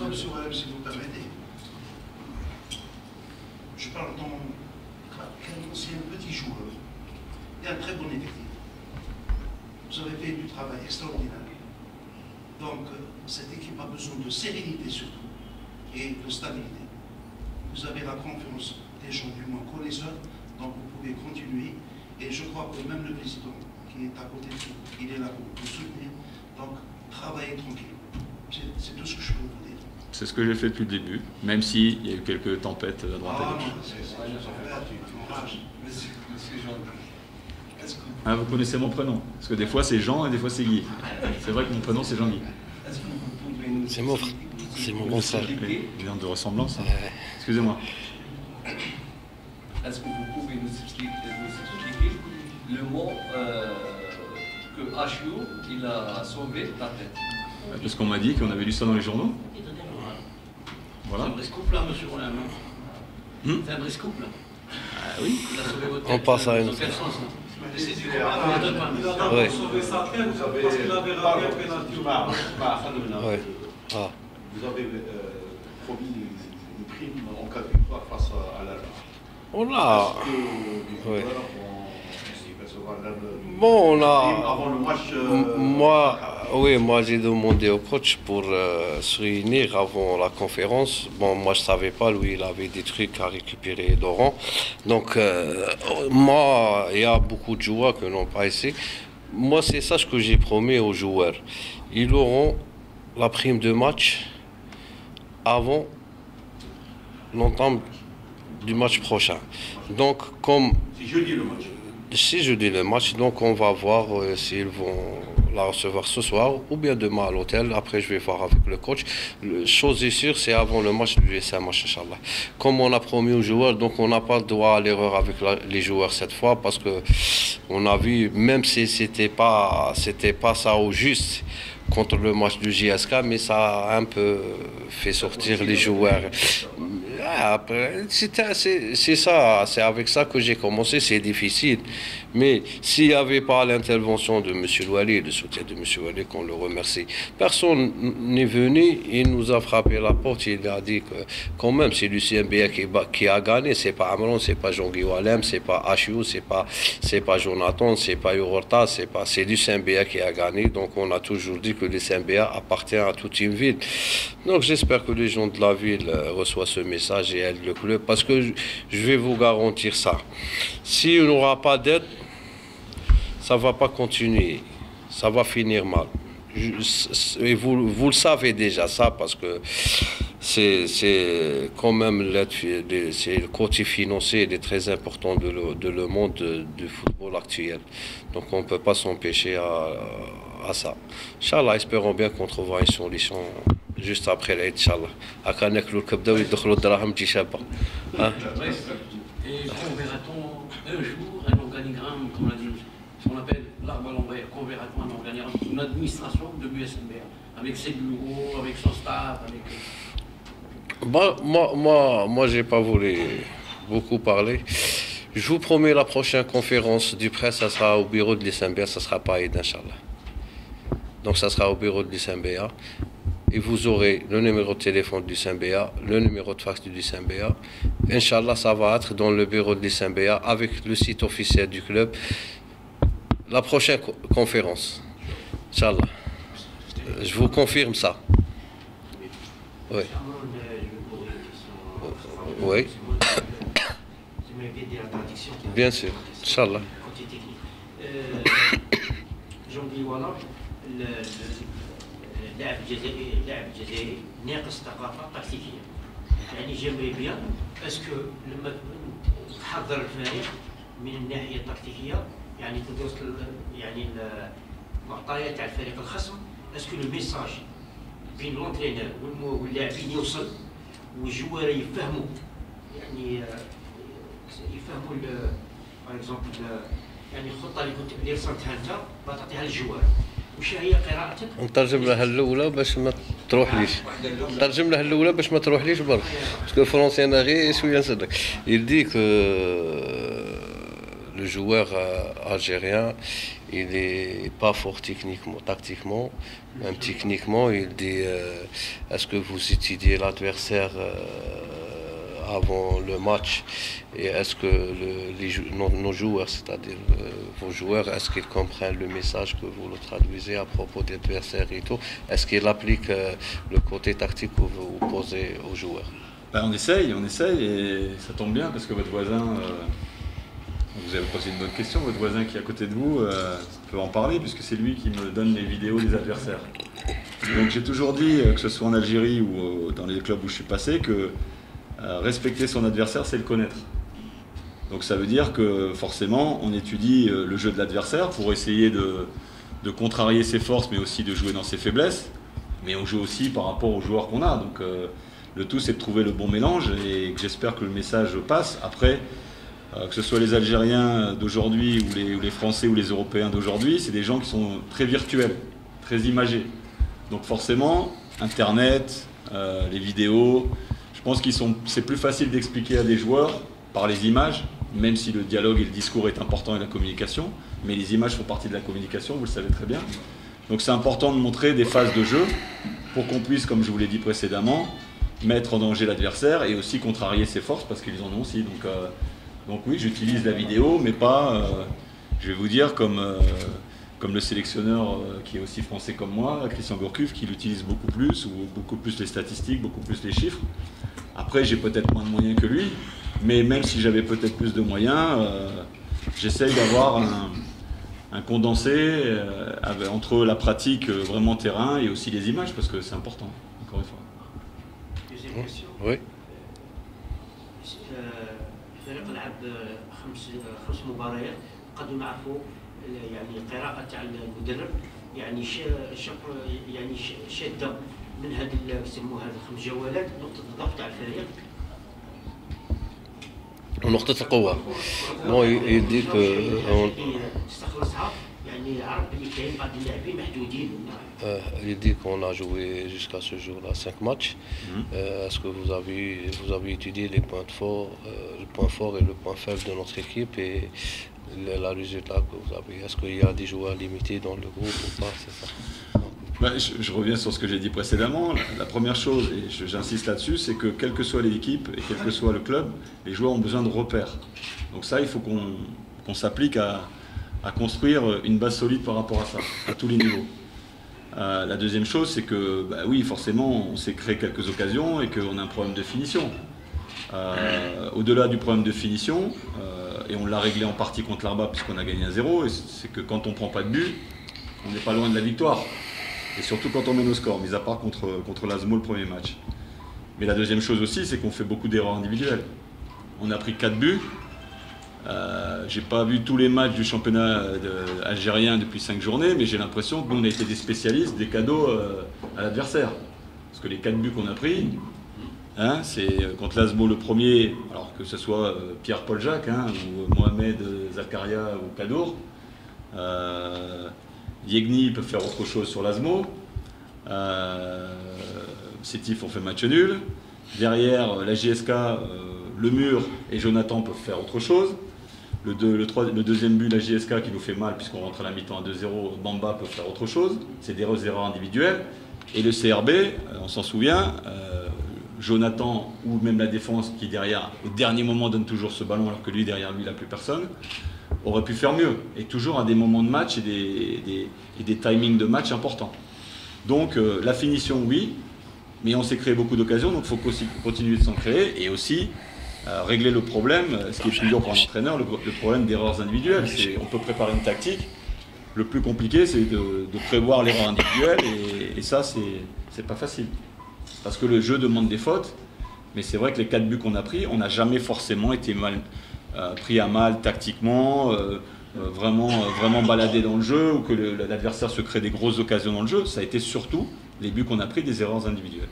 monsieur Wallem, si vous permettez. Je parle dans c'est un petit joueur et un très bon effectif. Vous avez fait du travail extraordinaire. Donc, cette équipe a besoin de sérénité surtout et de stabilité. Vous avez la confiance des gens du moins connaisseurs, donc vous pouvez continuer. Et je crois que même le président qui est à côté de vous, il est là pour vous soutenir. Donc, travaillez tranquille. C'est tout ce que je peux vous dire. C'est ce que j'ai fait depuis le début, même s'il y a eu quelques tempêtes à droite et à gauche. Ah, vous connaissez mon prénom? Parce que des fois c'est Jean et des fois c'est Guy. C'est vrai que mon prénom c'est Jean-Guy. C'est mon frère. C'est mon grand frère. Il vient de ressemblance. Excusez-moi. Est-ce que vous pouvez nous expliquer le mot que HU il a sauvé la tête? Parce qu'on m'a dit qu'on avait lu ça dans les journaux. Voilà. C'est un vrai scoop là, monsieur Wallem. C'est un vrai scoop là. Ah oui. On passe à une autre. C'est du Il a sauvé sa tête parce qu'il avait raté un pénalty. Ouais. Ah. Vous avez promis une prime en cas de victoire face à l'Allemagne. On a. Ouais. Bon, on a. Avant le match. Moi j'ai demandé au coach pour se réunir avant la conférence. Bon, moi je savais pas, lui il avait des trucs à récupérer d'Oran. Donc, moi, il y a beaucoup de joueurs qui n'ont pas essayé. Moi, c'est ça ce que j'ai promis aux joueurs. Ils auront la prime de match avant l'entame du match prochain. Donc, comme. C'est jeudi le match. Si je dis le match, donc on va voir s'ils vont la recevoir ce soir ou bien demain à l'hôtel. Après, je vais voir avec le coach. Chose est sûre, c'est avant le match du USM, Inch'Allah. Comme on a promis aux joueurs, donc on n'a pas le droit à l'erreur avec les joueurs cette fois parce que on a vu, même si c'était pas ça au juste contre le match du JSK, mais ça a un peu fait sortir les joueurs. Après, c'est ça, c'est avec ça que j'ai commencé, c'est difficile. Mais s'il n'y avait pas l'intervention de M. Louali, le soutien de M. Louali, qu'on le remercie, personne n'est venu, il nous a frappé la porte, il a dit que quand même c'est l'UCMBA qui a gagné, c'est pas Amron, c'est pas Jean-Guy Wallem, c'est pas HU, c'est pas Jonathan, c'est pas Yorta, c'est l'UCMBA qui a gagné. Donc on a toujours dit que l'UCMBA appartient à toute une ville. Donc j'espère que les gens de la ville reçoivent ce message et aident le club, parce que je vais vous garantir ça. Si on n'aura pas d'aide, ça ne va pas continuer, ça va finir mal. Et vous le savez déjà ça, parce que c'est quand même c'est le côté financier il est très important de le monde du football actuel. Donc on ne peut pas s'empêcher à ça. Inch'Allah, espérons bien qu'on trouvera une solution juste après l'Aïd, Inch'Allah. Et qu'on verra-t-on un jour un organigramme, comme l'a dit, ce qu'on appelle l'arbre à l'envers, qu'on verra-t-on un organigramme, une administration de l'USMBA, avec ses bureaux, avec son staff, avec... Moi, j'ai pas voulu beaucoup parler. Je vous promets, la prochaine conférence du presse, ça sera au bureau de l'USMBA, ça sera pas à Aïd, Inch'Allah. Donc ça sera au bureau de l'USMBA. Et vous aurez le numéro de téléphone du SMBA, le numéro de fax du SMBA. Inch'Allah, ça va être dans le bureau de l'SMBA avec le site officiel du club. La prochaine conférence. Inch'Allah. Je vous confirme ça. Oui. Oui. Bien sûr. Inch'Allah. Jean-Guy Wallem, لاعب جزائري ناقص ثقافه تكتيكيه. يعني جيمري بيان اسكو لما تحضر الفريق من الناحيه التكتيكيه، يعني تدرس يعني المعطيات تاع الفريق الخصم، اسكو لو ميساج بين لونترينور واللاعبين يوصل والجوار يفهموا، يعني يفهموا باغ اكزومبل يعني الخطه اللي رسمتها انت تعطيها للجوار. وش هي قراءتك؟ نترجم لها الاولى باش ما تروحليش. نترجم لها الاولى باش ما تروحليش برك. باسكو الفرونسي انا غير شويه نصدق. Il dit que le joueur algérien, il n'est pas fort techniquement, tactiquement, même techniquement. Il dit est-ce que vous étudiez l'adversaire avant le match et est-ce que nos joueurs, c'est-à-dire vos joueurs, est-ce qu'ils comprennent le message que vous le traduisez à propos de l'adversaire et tout? Est-ce qu'ils appliquent le côté tactique que vous posez aux joueurs? Ben, on essaye et ça tombe bien parce que votre voisin, vous avez posé une bonne question, votre voisin qui est à côté de vous peut en parler puisque c'est lui qui me donne les vidéos des adversaires. Donc j'ai toujours dit, que ce soit en Algérie ou dans les clubs où je suis passé, que respecter son adversaire, c'est le connaître. Donc ça veut dire que forcément, on étudie le jeu de l'adversaire pour essayer de contrarier ses forces, mais aussi de jouer dans ses faiblesses. Mais on joue aussi par rapport aux joueurs qu'on a. Donc le tout, c'est de trouver le bon mélange et j'espère que le message passe. Après, que ce soit les Algériens d'aujourd'hui ou les Français ou les Européens d'aujourd'hui, c'est des gens qui sont très virtuels, très imagés. Donc forcément, Internet, les vidéos, je pense c'est plus facile d'expliquer à des joueurs par les images, même si le dialogue et le discours est important et la communication, mais les images font partie de la communication, vous le savez très bien. Donc c'est important de montrer des phases de jeu pour qu'on puisse, comme je vous l'ai dit précédemment, mettre en danger l'adversaire et aussi contrarier ses forces parce qu'ils en ont aussi. Donc oui, j'utilise la vidéo, mais pas, je vais vous dire, comme le sélectionneur qui est aussi français comme moi, Christian Gourcuff, qui l'utilise beaucoup plus, ou beaucoup plus les statistiques, beaucoup plus les chiffres. Après, j'ai peut-être moins de moyens que lui, mais même si j'avais peut-être plus de moyens, j'essaye d'avoir un condensé entre la pratique vraiment terrain et aussi les images, parce que c'est important, encore une fois. Deuxième question. Oui. الفريق لعب خمس مباريات قد نعرفوا يعني القراءة تاع المدرب يعني يعني شاده من هذه يسموها هذه الخمس جولات نقطة الضعف تاع الفريق. نقطة القوة. Non, il dit que استخلصها يعني عرف اللي كاين بعض اللاعبين محدودين. il dit qu'on a joué jusqu'à ce jour-là 5 matchs. Est-ce que vous avez étudié les points forts, le point fort et le point faible de notre équipe et le résultat que vous avez? Est-ce qu'il y a des joueurs limités dans le groupe ou pas? C'est ça. Je reviens sur ce que j'ai dit précédemment. La première chose, et j'insiste là-dessus, c'est que quelle que soit l'équipe et quel que soit le club, les joueurs ont besoin de repères. Donc ça, il faut qu'on s'applique à construire une base solide par rapport à ça, à tous les niveaux. La deuxième chose, c'est que, oui, forcément, on s'est créé quelques occasions et qu'on a un problème de finition. Au-delà du problème de finition, et on l'a réglé en partie contre l'Arba puisqu'on a gagné à 0, c'est que quand on ne prend pas de but, on n'est pas loin de la victoire. Et surtout quand on mène au score, mis à part contre l'Azmo le premier match. Mais la deuxième chose aussi, c'est qu'on fait beaucoup d'erreurs individuelles. On a pris 4 buts. J'ai pas vu tous les matchs du championnat algérien depuis 5 journées, mais j'ai l'impression que nous on a été des spécialistes des cadeaux à l'adversaire. Parce que les 4 buts qu'on a pris, c'est contre l'Azmo le premier, alors que ce soit Pierre-Paul Jacques, ou Mohamed Zakaria ou Kadour. Yegni peut faire autre chose sur l'Azmo. Sétif ont fait match nul. Derrière, la JSK, le mur et Jonathan peuvent faire autre chose. Le deuxième but, la JSK qui nous fait mal puisqu'on rentre à la mi-temps à 2-0, Bamba peut faire autre chose. C'est des erreurs individuelles. Et le CRB, on s'en souvient, Jonathan ou même la défense qui derrière, au dernier moment, donne toujours ce ballon alors que lui, derrière lui, il n'a plus personne, aurait pu faire mieux. Et toujours à des moments de match et des timings de match importants. Donc la finition, oui, mais on s'est créé beaucoup d'occasions, donc il faut aussi continuer de s'en créer et aussi régler le problème, ce qui est plus dur pour un entraîneur, le problème d'erreurs individuelles. On peut préparer une tactique, le plus compliqué c'est de prévoir l'erreur individuelle et ça c'est pas facile. Parce que le jeu demande des fautes, mais c'est vrai que les 4 buts qu'on a pris, on n'a jamais forcément été pris à mal tactiquement, vraiment baladé dans le jeu ou que l'adversaire se crée des grosses occasions dans le jeu. Ça a été surtout les buts qu'on a pris des erreurs individuelles.